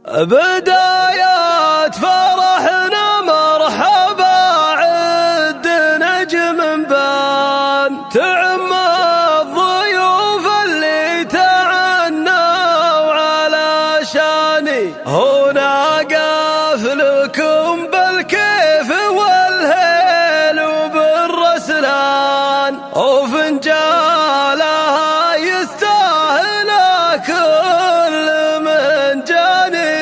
بدايات فرحنا مرحبا عد نجم بان تعم الضيوف اللي تعنوا على شاني هنا قافلكم بالكيف والهيل وبالرسلان وفنجالها يستاهل كل من جاني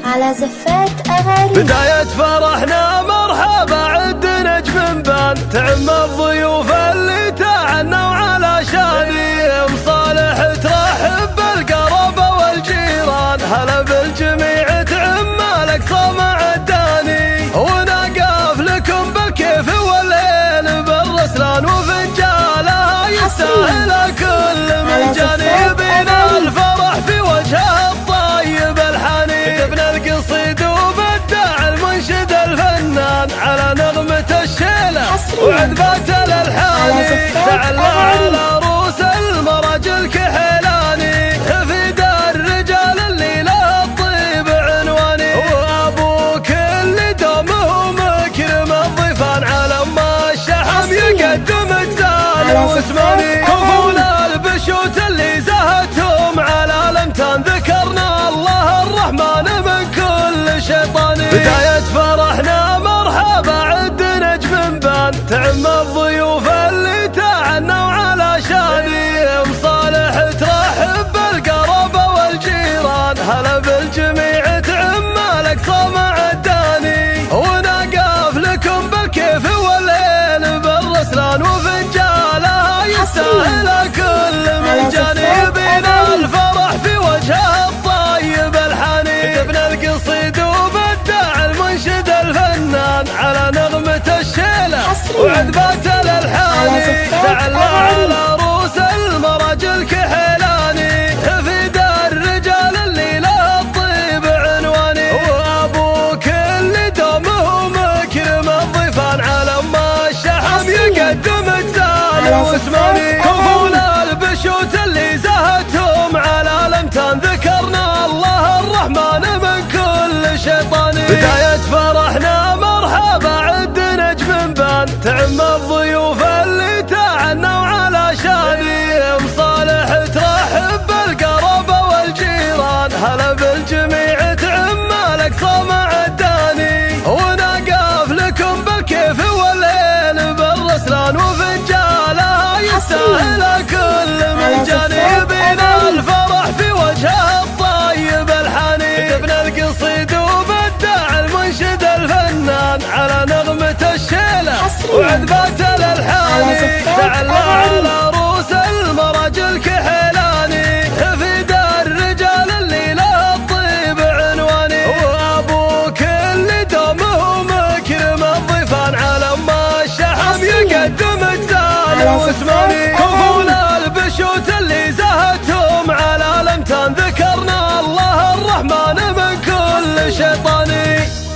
على زفات أغاني. بداية فرحنا مرحبا عد نجم بان تعم الضيوف اللي تعنوا على شاني مصالح ترحب بالقرابة والجيران هلا بالجميع تعم الأقصى مع الداني ونقف لكم بالكيف والليل بالرسلان وفنجالها يستاهل كل من جاني بينا الفرح في وجه الطيب الحنين كتبنا القصيد وبدع المنشد الفنان على نغمة الشيلة وعذبات الألحاني تعلى على رؤوس المراجل كحيلاني حفيد الرجال اللي له الطيب عنواني وابوك اللي دومه مكرم الضيفان على ما الشحم يقدم الزان واسماني كفول البشوت اللي زهتهم على الامتان ذكرنا الله الرحمن من كل شيطان. بداية فرحنا مرحبا عد نجم بان تعم الضيوف اللي تعنوا على شاني مصالح ترحب بالقرابة والجيران هلا بالجميع تعم الأقصى مع الداني ونقف لكم بالكيف والليل بالرسلان وفنجالها يستاهل كل من جاني بينا الفرح في وجه الطيب الحنين كتبنا القصيد وبدع المنشد الفنان على نغمة الشيلة وعذبات الألحاني تعلى على رؤوس المراجل كحيلاني حفيد الرجال اللي له الطيب عنواني وابوك اللي دومه مكرم الضيفان على ما الشحم يقدم الزان واسماني كفول البشوت اللي زهتهم على الامتان ذكرنا الله الرحمن من كل شيطان. بداية فرحنا مرحبا عد نجم بان تعم الضيوف اللي تعنوا على شاني مصالح ترحب بالقرابة والجيران هلا بالجميع تعم الأقصى مع الداني ونقف لكم بالكيف والليل بالرسلان وفنجالها يستاهل كل من جاني بينا الفرح في وجه الطيب الحنين كتبنا القصيد وبدع المنشد الفنان على نغمة الشيلة وعذبات الألحاني تعلى على رؤوس المراجل كحيلاني حفيد الرجال اللي له الطيب عنواني وابوك اللي دومه مكرم الضيفان على ما الشحم يقدم الزان واسماني كفول البشوت اللي زهتهم على الامتان ذكرنا الله الرحمن من كل شيطان.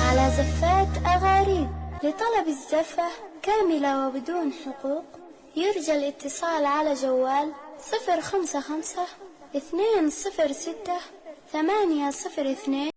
على زفات أغاريب. لطلب الزفة كاملة وبدون حقوق يرجى الاتصال على جوال 055 206 802.